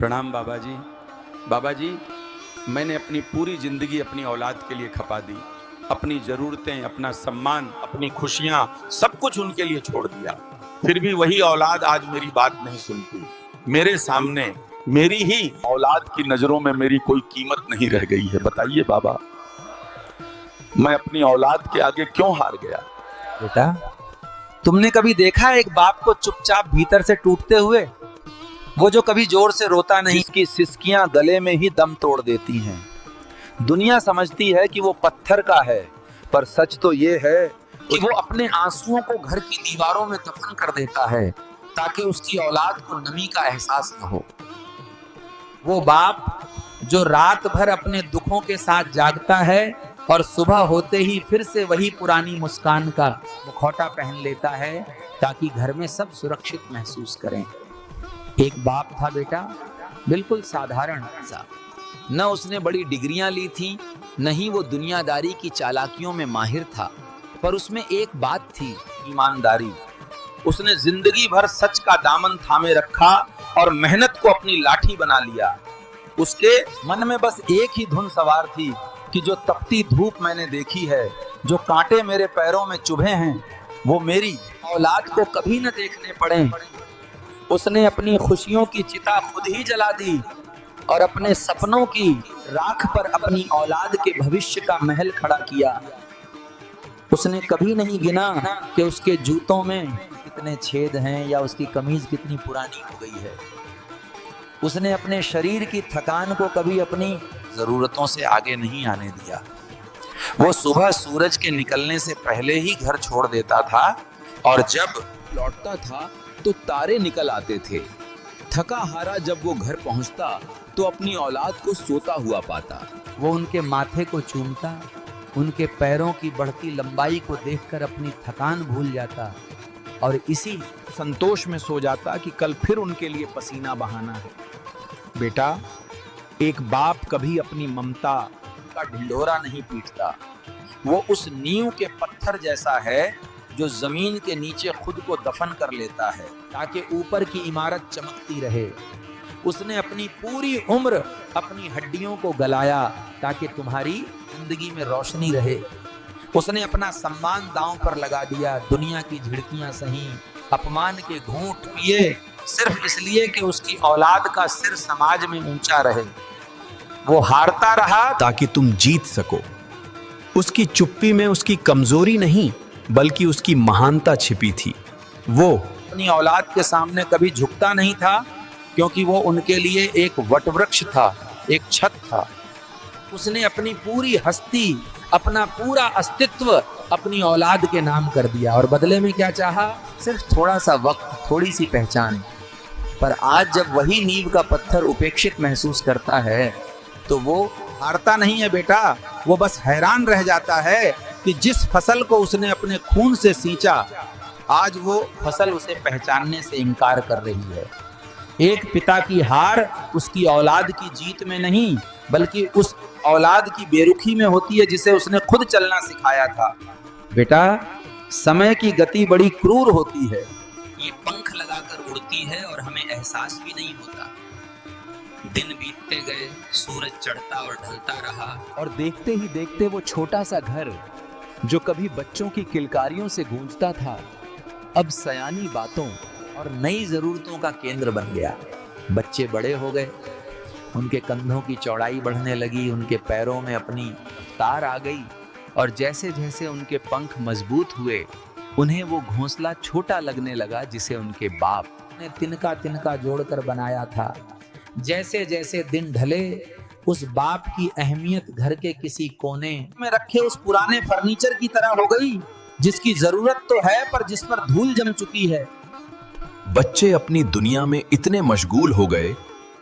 प्रणाम बाबा जी। बाबा जी, मैंने अपनी पूरी ज़िंदगी अपनी औलाद के लिए खपा दी। अपनी ज़रूरतें, अपना सम्मान, अपनी खुशियाँ सब कुछ उनके लिए छोड़ दिया। फिर भी वही औलाद आज मेरी बात नहीं सुनती। मेरे सामने मेरी ही औलाद की नज़रों में मेरी कोई कीमत नहीं रह गई है। बताइए बाबा, मैं अपनी औलाद के आगे क्यों हार गया? बेटा, तुमने कभी देखा एक बाप को चुपचाप भीतर से टूटते हुए? वो जो कभी जोर से रोता नहीं, जिसकी सिसकियां गले में ही दम तोड़ देती हैं। दुनिया समझती है कि वो पत्थर का है, पर सच तो ये है कि वो अपने आंसुओं को घर की दीवारों में दफन कर देता है ताकि उसकी औलाद को नमी का एहसास न हो। वो बाप जो रात भर अपने दुखों के साथ जागता है और सुबह होते ही फिर से वही पुरानी मुस्कान का मुखौटा पहन लेता है ताकि घर में सब सुरक्षित महसूस करें। एक बाप था बेटा, बिल्कुल साधारण सा। न उसने बड़ी डिग्रियां ली थी, न ही वो दुनियादारी की चालाकियों में माहिर था, पर उसमें एक बात थी, ईमानदारी। उसने जिंदगी भर सच का दामन थामे रखा और मेहनत को अपनी लाठी बना लिया। उसके मन में बस एक ही धुन सवार थी कि जो तपती धूप मैंने देखी है, जो कांटे मेरे पैरों में चुभे हैं, वो मेरी औलाद को कभी न देखने पड़े। उसने अपनी खुशियों की चिता खुद ही जला दी और अपने सपनों की राख पर अपनी औलाद के भविष्य का महल खड़ा किया। उसने कभी नहीं गिना कि उसके जूतों में कितने छेद हैं या उसकी कमीज कितनी पुरानी हो गई है। उसने अपने शरीर की थकान को कभी अपनी जरूरतों से आगे नहीं आने दिया। वो सुबह सूरज के निकलने से पहले ही घर छोड़ देता था और जब लौटता था तो तारे निकल आते थे। थका हारा जब वो घर पहुंचता तो अपनी औलाद को सोता हुआ पाता। वो उनके माथे को चूमता, उनके पैरों की बढ़ती लंबाई को देखकर अपनी थकान भूल जाता और इसी संतोष में सो जाता कि कल फिर उनके लिए पसीना बहाना है। बेटा, एक बाप कभी अपनी ममता का ढिंढोरा नहीं पीटता। वो उस नींव के पत्थर जैसा है जो जमीन के नीचे खुद को दफन कर लेता है ताकि ऊपर की इमारत चमकती रहे। उसने अपनी पूरी उम्र अपनी हड्डियों को गलाया ताकि तुम्हारी जिंदगी में रोशनी रहे। उसने अपना सम्मान दांव पर लगा दिया, दुनिया की झिड़कियां सही, अपमान के घूंट पिए, सिर्फ इसलिए कि उसकी औलाद का सिर समाज में ऊंचा रहे। वो हारता रहा ताकि तुम जीत सको। उसकी चुप्पी में उसकी कमजोरी नहीं बल्कि उसकी महानता छिपी थी। वो अपनी औलाद के सामने कभी झुकता नहीं था क्योंकि वो उनके लिए एक वटवृक्ष था, एक छत था। उसने अपनी पूरी हस्ती, अपना पूरा अस्तित्व अपनी औलाद के नाम कर दिया और बदले में क्या चाहा? सिर्फ थोड़ा सा वक्त, थोड़ी सी पहचान। पर आज जब वही नींव का पत्थर उपेक्षित महसूस करता है तो वो हारता नहीं है बेटा, वो बस हैरान रह जाता है कि जिस फसल को उसने अपने खून से सींचा, आज वो फसल उसे पहचानने से इनकार कर रही है। एक पिता की हार उसकी औलाद की जीत में नहीं बल्कि उस औलाद की बेरुखी में होती है जिसे उसने खुद चलना सिखाया था। बेटा, समय की गति बड़ी क्रूर होती है। ये पंख लगाकर उड़ती है और हमें एहसास भी नहीं होता। दिन बीतते गए, सूरज चढ़ता और ढलता रहा और देखते ही देखते वो छोटा सा घर जो कभी बच्चों की किलकारियों से गूंजता था, अब सयानी बातों और नई जरूरतों का केंद्र बन गया। बच्चे बड़े हो गए, उनके कंधों की चौड़ाई बढ़ने लगी, उनके पैरों में अपनी रफ्तार आ गई और जैसे जैसे उनके पंख मजबूत हुए, उन्हें वो घोंसला छोटा लगने लगा जिसे उनके बाप ने तिनका तिनका जोड़कर बनाया था। जैसे जैसे दिन ढले, उस बाप की अहमियत घर के किसी कोने में रखे उस पुराने फर्नीचर की तरह हो गई जिसकी जरूरत तो है पर जिस पर धूल जम चुकी है। बच्चे अपनी दुनिया में इतने मशगूल हो गए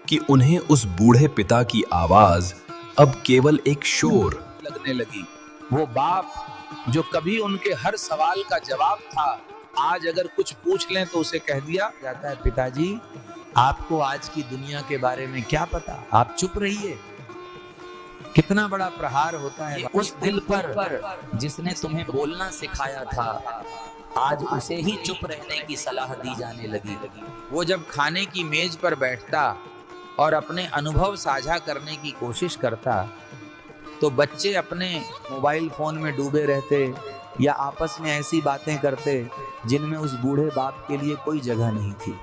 कि उन्हें उस बूढ़े पिता की आवाज अब केवल एक शोर लगने लगी। वो बाप जो कभी उनके हर सवाल का जवाब था, आज अगर कुछ पूछ लें तो उसे कह दिया जाता है, पिताजी आपको आज की दुनिया के बारे में क्या पता, आप चुप रहिए। कितना बड़ा प्रहार होता है उस दिल पर जिसने तुम्हें बोलना सिखाया था, आज उसे ही चुप रहने की सलाह दी जाने लगी। वो जब खाने की मेज पर बैठता और अपने अनुभव साझा करने की कोशिश करता तो बच्चे अपने मोबाइल फोन में डूबे रहते या आपस में ऐसी बातें करते जिनमें उस बूढ़े बाप के लिए कोई जगह नहीं थी।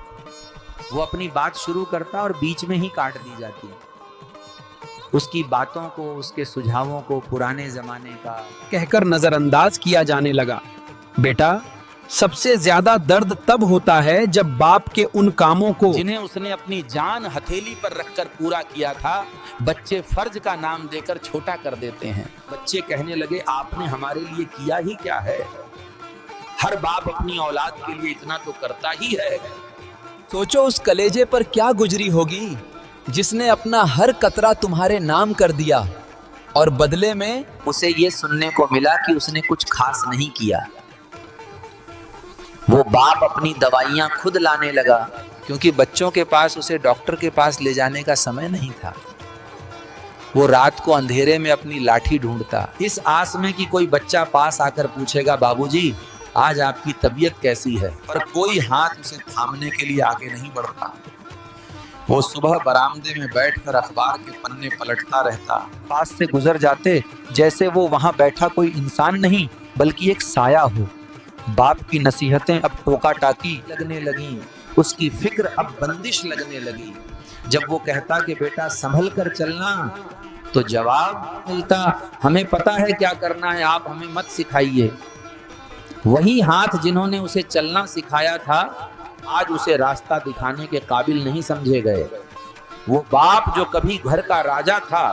वो अपनी बात शुरू करता और बीच में ही काट दी जाती। उसकी बातों को, उसके सुझावों को पुराने जमाने का कहकर नजरअंदाज किया जाने लगा। बेटा, सबसे ज्यादा दर्द तब होता है जब बाप के उन कामों को जिन्हें उसने अपनी जान हथेली पर रखकर पूरा किया था बच्चे फर्ज का नाम देकर छोटा कर देते हैं। बच्चे कहने लगे, आपने हमारे लिए किया ही क्या है? हर बाप अपनी औलाद के लिए इतना तो करता ही है। सोचो उस कलेजे पर क्या गुजरी होगी जिसने अपना हर कतरा तुम्हारे नाम कर दिया और बदले में उसे ये सुनने को मिला कि उसने कुछ खास नहीं किया। वो बाप अपनी दवाइयां खुद लाने लगा क्योंकि बच्चों के पास उसे डॉक्टर के पास ले जाने का समय नहीं था। वो रात को अंधेरे में अपनी लाठी ढूंढता इस आस में कि कोई बच्चा पास आकर पूछेगा, बाबूजी आज आपकी तबीयत कैसी है? पर कोई हाथ उसे थामने के लिए आगे नहीं बढ़ता। वो सुबह बरामदे में बैठकर अखबार के पन्ने पलटता रहता। पास से गुजर जाते जैसे वो वहां बैठा कोई इंसान नहीं बल्कि एक साया हो। बाप की नसीहतें अब टोका टाकी लगने लगी, उसकी फिक्र अब बंदिश लगने लगी। जब वो कहता कि बेटा संभल कर चलना तो जवाब मिलता, हमें पता है क्या करना है, आप हमें मत सिखाइए। वही हाथ जिन्होंने उसे चलना सिखाया था आज उसे रास्ता दिखाने के काबिल नहीं समझे गए। वो बाप जो कभी घर का राजा था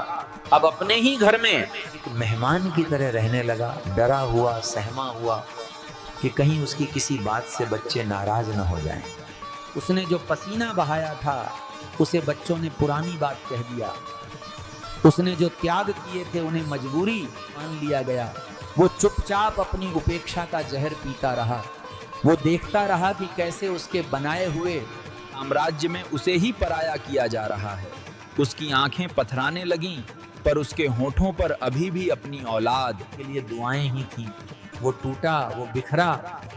अब अपने ही घर में एक मेहमान की तरह रहने लगा, डरा हुआ, सहमा हुआ कि कहीं उसकी किसी बात से बच्चे नाराज न हो जाएं। उसने जो पसीना बहाया था उसे बच्चों ने पुरानी बात कह दिया। उसने जो त्याग किए थे उन्हें मजबूरी मान लिया गया। वो चुपचाप अपनी उपेक्षा का जहर पीता रहा। वो देखता रहा कि कैसे उसके बनाए हुए साम्राज्य में उसे ही पराया किया जा रहा है। उसकी आंखें पथराने लगीं, पर उसके होठों पर अभी भी अपनी औलाद के लिए दुआएं ही थीं। वो टूटा, वो बिखरा,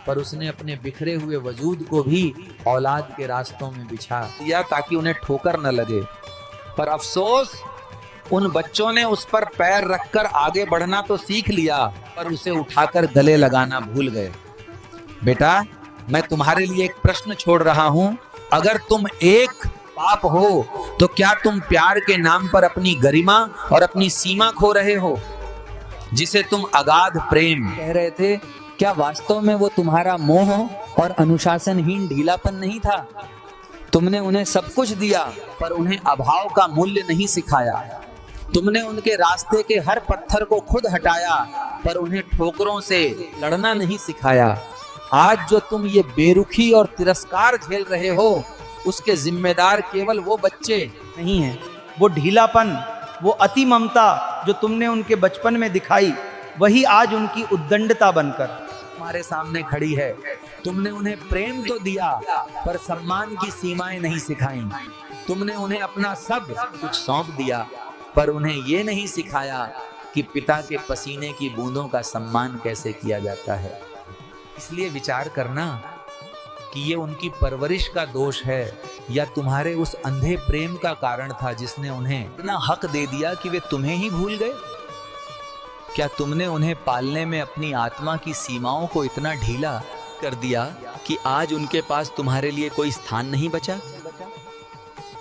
पर उसने अपने बिखरे हुए वजूद को भी औलाद के रास्तों में बिछा दिया ताकि उन्हें ठोकर न लगे। पर अफसोस उन बच्चों ने उस पर पैर रखकर आगे बढ़ना तो सीख लिया पर उसे उठाकर गले लगाना भूल गए। बेटा, मैं तुम्हारे लिए एक प्रश्न छोड़ रहा हूं। अगर तुम एक बाप हो तो क्या तुम प्यार के नाम पर अपनी गरिमा और अपनी सीमा खो रहे हो? जिसे तुम अगाध प्रेम कह रहे थे, क्या वास्तव में वो तुम्हारा मोह और अनुशासनहीन ढीलापन नहीं था? तुमने उन्हें सब कुछ दिया पर उन्हें अभाव का मूल्य नहीं सिखाया। तुमने उनके रास्ते के हर पत्थर को खुद हटाया पर उन्हें ठोकरों से लड़ना नहीं सिखाया। आज जो तुम ये बेरुखी और तिरस्कार झेल रहे हो उसके जिम्मेदार केवल वो बच्चे नहीं हैं। वो ढीलापन, वो अति ममता जो तुमने उनके बचपन में दिखाई वही आज उनकी उद्दंडता बनकर हमारे सामने खड़ी है। तुमने उन्हें प्रेम तो दिया पर सम्मान की सीमाएं नहीं सिखाई। तुमने उन्हें अपना सब कुछ सौंप दिया पर उन्हें ये नहीं सिखाया कि पिता के पसीने की बूंदों का सम्मान कैसे किया जाता है। इसलिए विचार करना कि ये उनकी परवरिश का दोष है या तुम्हारे उस अंधे प्रेम का कारण था जिसने उन्हें इतना हक दे दिया कि वे तुम्हें ही भूल गए। क्या तुमने उन्हें पालने में अपनी आत्मा की सीमाओं को इतना ढीला कर दिया कि आज उनके पास तुम्हारे लिए कोई स्थान नहीं बचा?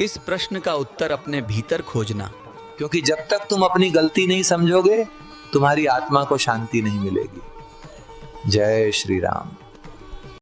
इस प्रश्न का उत्तर अपने भीतर खोजना, क्योंकि जब तक तुम अपनी गलती नहीं समझोगे तुम्हारी आत्मा को शांति नहीं मिलेगी। जय श्री राम।